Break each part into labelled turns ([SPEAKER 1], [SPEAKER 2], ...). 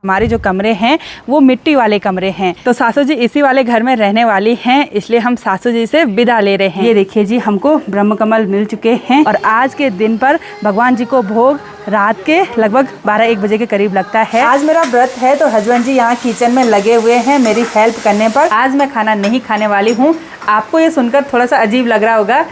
[SPEAKER 1] हमारे जो कमरे हैं वो मिट्टी वाले कमरे हैं, तो सासू जी इसी वाले घर में रहने वाली हैं, इसलिए हम सासू जी से विदा ले रहे हैं। ये देखिए जी, हमको ब्रह्म कमल मिल चुके हैं और आज के दिन पर भगवान जी को भोग रात के लगभग 12-1 बजे के करीब लगता है। आज मेरा व्रत है तो हस्बैंड जी यहाँ किचन में लगे हुए हैं मेरी हेल्प करने पर। आज मैं खाना नहीं खाने वाली हूँ। आपको ये सुनकर थोड़ा सा अजीब लग रहा होगा।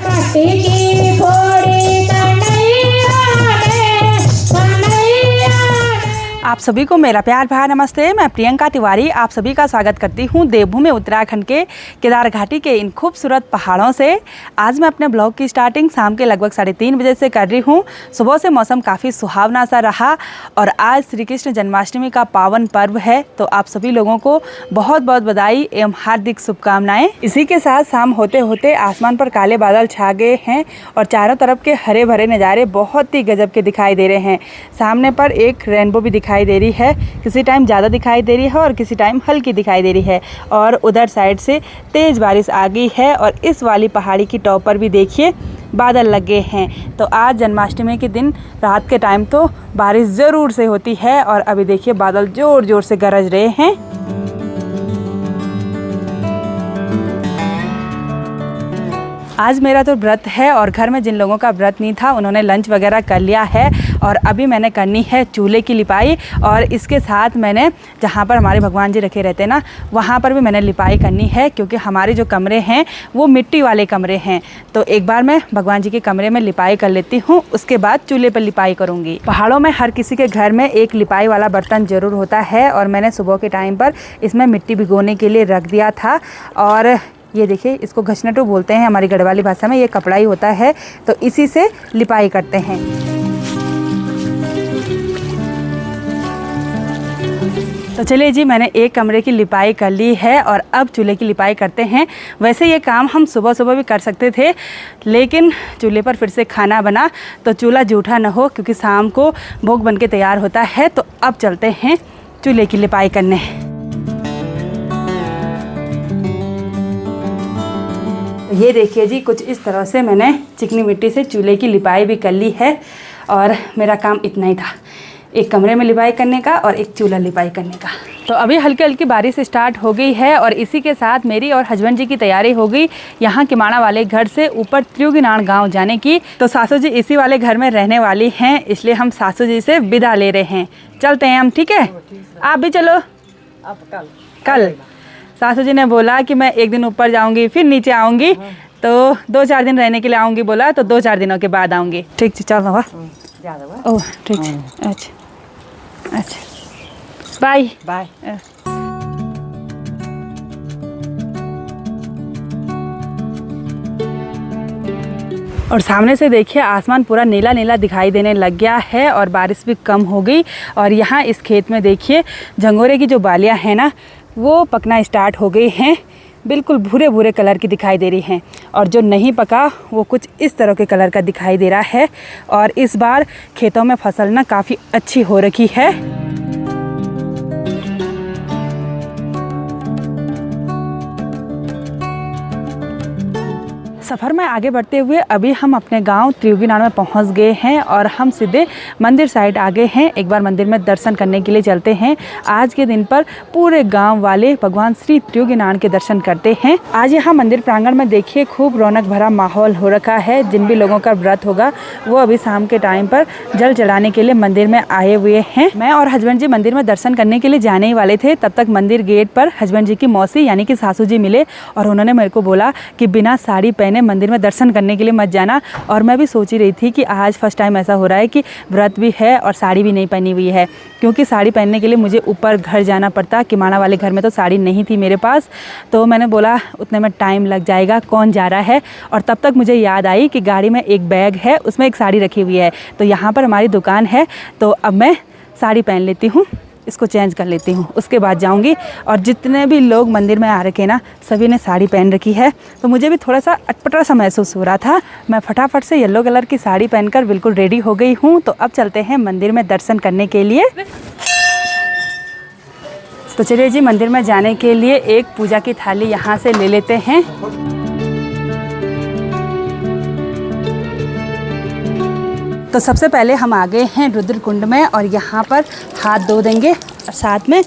[SPEAKER 1] आप सभी को मेरा प्यार भरा नमस्ते। मैं प्रियंका तिवारी आप सभी का स्वागत करती हूँ देवभूमि उत्तराखंड के केदार घाटी के इन खूबसूरत पहाड़ों से। आज मैं अपने ब्लॉग की स्टार्टिंग शाम के लगभग 3:30 बजे से कर रही हूँ। सुबह से मौसम काफ़ी सुहावना सा रहा और आज श्री कृष्ण जन्माष्टमी का पावन पर्व है, तो आप सभी लोगों को बहुत बहुत बधाई एवं हार्दिक शुभकामनाएं। इसी के साथ शाम होते होते आसमान पर काले बादल छा गए हैं और चारों तरफ के हरे भरे नज़ारे बहुत ही गजब के दिखाई दे रहे हैं। सामने पर एक रेनबो भी दिखाई दे रही है, किसी टाइम ज़्यादा दिखाई दे रही है और किसी टाइम हल्की दिखाई दे रही है। और उधर साइड से तेज़ बारिश आ गई है और इस वाली पहाड़ी की टॉप पर भी देखिए बादल लगे हैं। तो आज जन्माष्टमी के दिन रात के टाइम तो बारिश ज़रूर से होती है और अभी देखिए बादल ज़ोर ज़ोर से गरज रहे हैं। आज मेरा तो व्रत है और घर में जिन लोगों का व्रत नहीं था उन्होंने लंच वगैरह कर लिया है और अभी मैंने करनी है चूल्हे की लिपाई। और इसके साथ मैंने जहाँ पर हमारे भगवान जी रखे रहते हैं ना, वहाँ पर भी मैंने लिपाई करनी है, क्योंकि हमारे जो कमरे हैं वो मिट्टी वाले कमरे हैं। तो एक बार मैं भगवान जी के कमरे में लिपाई कर लेती हूँ, उसके बाद चूल्हे पर लिपाई करूँगी। पहाड़ों में हर किसी के घर में एक लिपाई वाला बर्तन ज़रूर होता है और मैंने सुबह के टाइम पर इसमें मिट्टी भिगोने के लिए रख दिया था। और ये देखिए, इसको घचनटू बोलते हैं हमारी गढ़वाली भाषा में, ये कपड़ा ही होता है, तो इसी से लिपाई करते हैं। तो चलिए जी, मैंने एक कमरे की लिपाई कर ली है और अब चूल्हे की लिपाई करते हैं। वैसे ये काम हम सुबह सुबह भी कर सकते थे, लेकिन चूल्हे पर फिर से खाना बना तो चूल्हा जूठा न हो, क्योंकि शाम को भोग बन के तैयार होता है। तो अब चलते हैं चूल्हे की लिपाई करने। ये देखिए जी, कुछ इस तरह से मैंने चिकनी मिट्टी से चूल्हे की लिपाई भी कर ली है और मेरा काम इतना ही था, एक कमरे में लिपाई करने का और एक चूल्हा लिपाई करने का। तो अभी हल्की हल्की बारिश स्टार्ट हो गई है और इसी के साथ मेरी और हस्बैंड जी की तैयारी हो गई यहाँ किमाड़ा वाले घर से ऊपर त्रियुगीनारायण गांव जाने की। तो सासू जी इसी वाले घर में रहने वाली हैं, इसलिए हम सासू जी से विदा ले रहे हैं। चलते हैं हम, ठीक है? आप भी चलो। अब कल सासू जी ने बोला कि मैं एक दिन ऊपर जाऊंगी फिर नीचे आऊंगी, तो 2-4 दिन रहने के लिए आऊंगी बोला, तो 2-4 दिनों के बाद आऊंगी। ठीक है, चलो। ओह ठीक है, अच्छा अच्छा, बाय बाय। और सामने से देखिए आसमान पूरा नीला नीला दिखाई देने लग गया है और बारिश भी कम हो गई। और यहाँ इस खेत में देखिए झंगोरे की जो बालियाँ हैं ना, वो पकना स्टार्ट हो गई हैं, बिल्कुल भूरे भूरे कलर की दिखाई दे रही हैं। और जो नहीं पका वो कुछ इस तरह के कलर का दिखाई दे रहा है। और इस बार खेतों में फसल ना काफ़ी अच्छी हो रखी है। सफ़र में आगे बढ़ते हुए अभी हम अपने गांव त्रियुगीनारायण में पहुंच गए हैं और हम सीधे मंदिर साइड आ गए हैं। एक बार मंदिर में दर्शन करने के लिए चलते हैं। आज के दिन पर पूरे गांव वाले भगवान श्री त्रियुगीनारायण के दर्शन करते हैं। आज यहाँ मंदिर प्रांगण में देखिए खूब रौनक भरा माहौल हो रखा है। जिन भी लोगों का व्रत होगा वो अभी शाम के टाइम पर जल चढ़ाने के लिए मंदिर में आए हुए हैं। मैं और हस्बैंड जी मंदिर में दर्शन करने के लिए जाने ही वाले थे, तब तक मंदिर गेट पर हस्बैंड जी की मौसी यानी कि सासू जी मिले और उन्होंने मेरे को बोला कि बिना साड़ी पहने मंदिर में दर्शन करने के लिए मत जाना। और मैं भी सोच ही रही थी कि आज फर्स्ट टाइम ऐसा हो रहा है कि व्रत भी है और साड़ी भी नहीं पहनी हुई है, क्योंकि साड़ी पहनने के लिए मुझे ऊपर घर जाना पड़ता। किमाड़ा वाले घर में तो साड़ी नहीं थी मेरे पास, तो मैंने बोला उतने में टाइम लग जाएगा, कौन जा रहा है। और तब तक मुझे याद आई कि गाड़ी में एक बैग है, उसमें एक साड़ी रखी हुई है, तो यहाँ पर हमारी दुकान है, तो अब मैं साड़ी पहन लेती हूँ, इसको चेंज कर लेती हूँ, उसके बाद जाऊँगी। और जितने भी लोग मंदिर में आ रखे ना, सभी ने साड़ी पहन रखी है, तो मुझे भी थोड़ा सा अटपटा सा महसूस हो रहा था। मैं फटाफट से येलो कलर की साड़ी पहनकर बिल्कुल रेडी हो गई हूँ। तो अब चलते हैं मंदिर में दर्शन करने के लिए। तो चलिए जी, मंदिर में जाने के लिए एक पूजा की थाली यहाँ से ले लेते हैं। तो सबसे पहले हम आ गए हैं रुद्र कुंड में और यहाँ पर हाथ धो देंगे और साथ में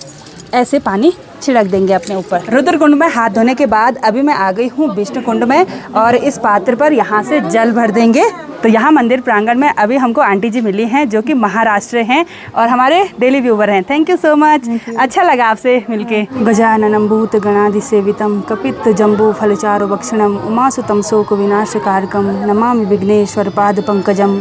[SPEAKER 1] ऐसे पानी छिड़क देंगे अपने ऊपर। रुद्र कुंड में हाथ धोने के बाद अभी मैं आ गई हूँ विष्णु कुंड में और इस पात्र पर यहाँ से जल भर देंगे। तो यहाँ मंदिर प्रांगण में अभी हमको आंटी जी मिली हैं जो कि महाराष्ट्र हैं और हमारे डेली व्यूवर हैं। थैंक यू सो मच, अच्छा लगा आपसे मिलके। गजाननं भूत गणाधि सेवितम कपित्त जम्बू फलचारु भक्षणम उमासुतम शोक विनाशकारकम नमामि विघ्नेश्वर पाद पंकजम।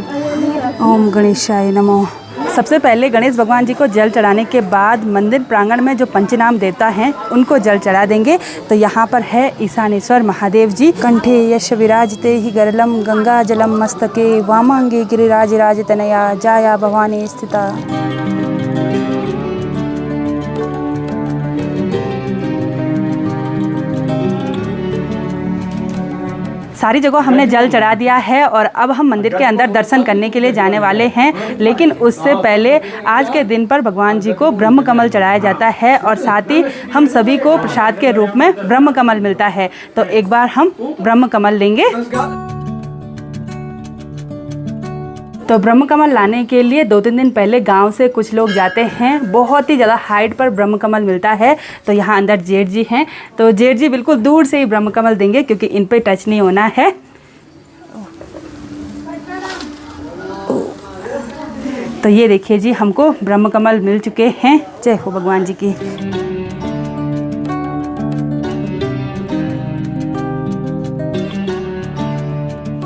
[SPEAKER 1] ओम गणेशाय नमो। सबसे पहले गणेश भगवान जी को जल चढ़ाने के बाद मंदिर प्रांगण में जो पंचनाम देवता हैं उनको जल चढ़ा देंगे। तो यहाँ पर है ईशानेश्वर महादेव जी। कंठे यश विराजते ही गरलम गंगा जलम मस्तके वामांगे गिरिराज राज तनया जाया भवानी स्थिता। सारी जगह हमने जल चढ़ा दिया है और अब हम मंदिर के अंदर दर्शन करने के लिए जाने वाले हैं। लेकिन उससे पहले आज के दिन पर भगवान जी को ब्रह्म कमल चढ़ाया जाता है और साथ ही हम सभी को प्रसाद के रूप में ब्रह्म कमल मिलता है। तो एक बार हम ब्रह्म कमल लेंगे। तो ब्रह्म कमल लाने के लिए 2-3 दिन पहले गांव से कुछ लोग जाते हैं। बहुत ही ज़्यादा हाइट पर ब्रह्म कमल मिलता है। तो यहाँ अंदर जेठ जी हैं, तो जेठ जी बिल्कुल दूर से ही ब्रह्म कमल देंगे क्योंकि इन पे टच नहीं होना है। तो ये देखिए जी, हमको ब्रह्म कमल मिल चुके हैं। जय हो भगवान जी की।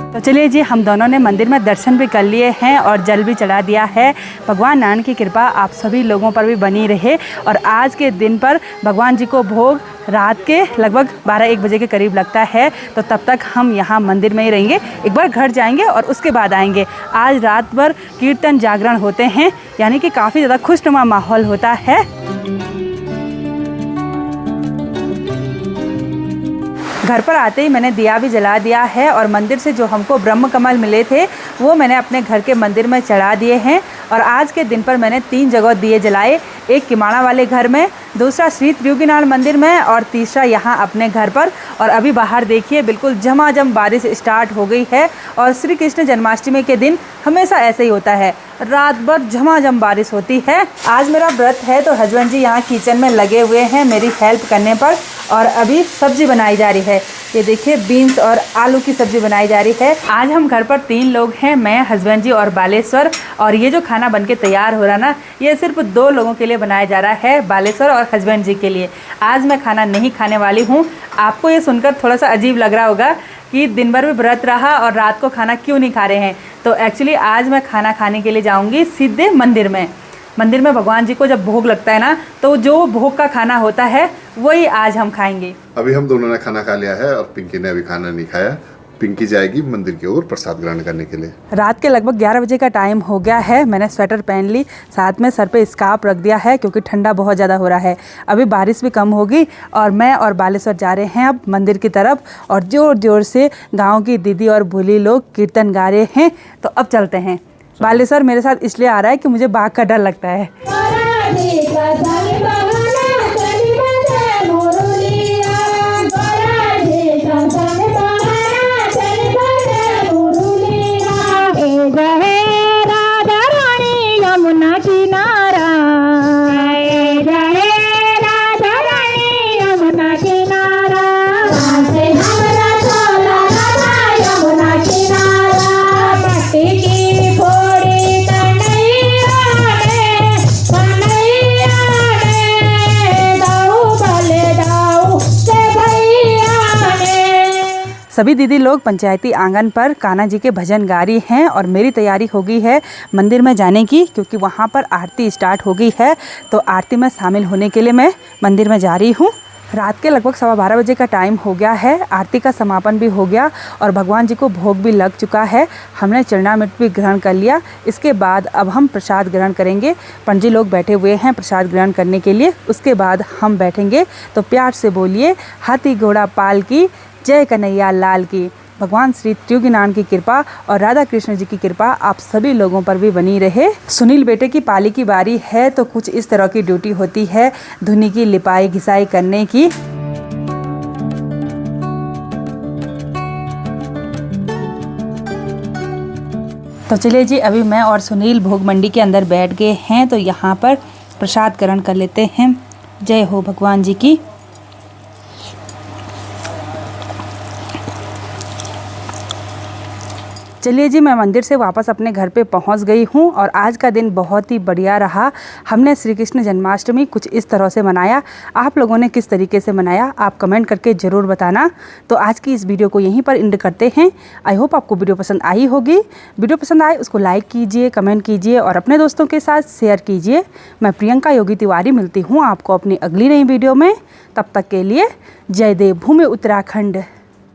[SPEAKER 1] तो चलिए जी, हम दोनों ने मंदिर में दर्शन भी कर लिए हैं और जल भी चढ़ा दिया है। भगवान नारायण की कृपा आप सभी लोगों पर भी बनी रहे। और आज के दिन पर भगवान जी को भोग रात के लगभग 12-1 बजे के करीब लगता है। तो तब तक हम यहाँ मंदिर में ही रहेंगे। एक बार घर जाएंगे और उसके बाद आएंगे। आज रात भर कीर्तन जागरण होते हैं, यानी कि काफ़ी ज़्यादा खुशनुमा माहौल होता है। घर पर आते ही मैंने दिया भी जला दिया है और मंदिर से जो हमको ब्रह्म कमल मिले थे वो मैंने अपने घर के मंदिर में चढ़ा दिए हैं। और आज के दिन पर मैंने 3 जगह दिए जलाए, एक किमाड़ा वाले घर में, दूसरा श्री त्रियोगीनाथ मंदिर में और तीसरा यहाँ अपने घर पर। और अभी बाहर देखिए बिल्कुल झमाझम बारिश स्टार्ट हो गई है। और श्री कृष्ण जन्माष्टमी के दिन हमेशा ऐसे ही होता है, रात भर झमाझम बारिश होती है। आज मेरा व्रत है तो हस्बैंड जी यहाँ किचन में लगे हुए हैं मेरी हेल्प करने पर। और अभी सब्जी बनाई जा रही है, ये देखिए बीन्स और आलू की सब्जी बनाई जा रही है। आज हम घर पर 3 लोग हैं, मैं, हस्बैंड जी और बालेश्वर। और ये जो खाना बनके तैयार हो रहा ना, ये सिर्फ 2 लोगों के लिए बनाया जा रहा है, बालेश्वर और हस्बैंड जी के लिए। आज मैं खाना नहीं खाने वाली हूँ। आपको ये सुनकर थोड़ा सा अजीब लग रहा होगा कि दिन भर भी व्रत रहा और रात को खाना क्यों नहीं खा रहे हैं। तो एक्चुअली आज मैं खाना खाने के लिए जाऊँगी सीधे मंदिर में। मंदिर में भगवान जी को जब भोग लगता है ना, तो जो भोग का खाना होता है वही आज हम खाएंगे।
[SPEAKER 2] अभी हम दोनों ने खाना खा लिया है और पिंकी ने अभी खाना नहीं खाया। पिंकी जाएगी मंदिर की ओर प्रसाद ग्रहण करने के लिए।
[SPEAKER 1] रात के लगभग 11 बजे का टाइम हो गया है। मैंने स्वेटर पहन ली, साथ में सर पे स्कार्फ रख दिया है क्योंकि ठंडा बहुत ज़्यादा हो रहा है। अभी बारिश भी कम होगी और मैं और बालेश्वर जा रहे हैं अब मंदिर की तरफ। और जोर जोर से गाँव की दीदी और भोली लोग कीर्तन गा रहे हैं। तो अब चलते हैं। बालेश्वर मेरे साथ इसलिए आ रहा है कि मुझे बाघ का डर लगता है। सभी दीदी लोग पंचायती आंगन पर कान्हा जी के भजन गा रही हैं और मेरी तैयारी हो गई है मंदिर में जाने की, क्योंकि वहाँ पर आरती स्टार्ट हो गई है। तो आरती में शामिल होने के लिए मैं मंदिर में जा रही हूँ। रात के लगभग 12:15 बजे का टाइम हो गया है। आरती का समापन भी हो गया और भगवान जी को भोग भी लग चुका है। हमने चरणामृत भी ग्रहण कर लिया। इसके बाद अब हम प्रसाद ग्रहण करेंगे। पंडित जी लोग बैठे हुए हैं प्रसाद ग्रहण करने के लिए, उसके बाद हम बैठेंगे। तो प्यार से बोलिए हाथी घोड़ा पाल की जय कन्हैया लाल की। भगवान श्री त्रियोगीनाथ की कृपा और राधा कृष्ण जी की कृपा आप सभी लोगों पर भी बनी रहे। सुनील बेटे की पाली की बारी है तो कुछ इस तरह की ड्यूटी होती है, धुनी की लिपाई घिसाई करने की। तो चलिए जी, अभी मैं और सुनील भोग मंडी के अंदर बैठ गए हैं। तो यहाँ पर प्रसाद ग्रहण कर लेते हैं। जय हो भगवान जी की। चलिए जी, मैं मंदिर से वापस अपने घर पे पहुंच गई हूं और आज का दिन बहुत ही बढ़िया रहा। हमने श्री कृष्ण जन्माष्टमी कुछ इस तरह से मनाया। आप लोगों ने किस तरीके से मनाया आप कमेंट करके ज़रूर बताना। तो आज की इस वीडियो को यहीं पर एंड करते हैं। आई होप आपको वीडियो पसंद आई होगी। वीडियो पसंद आए उसको लाइक कीजिए, कमेंट कीजिए और अपने दोस्तों के साथ शेयर कीजिए। मैं प्रियंका योगी तिवारी मिलती हूँ आपको अपनी अगली नई वीडियो में। तब तक के लिए जय देव भूमि उत्तराखंड।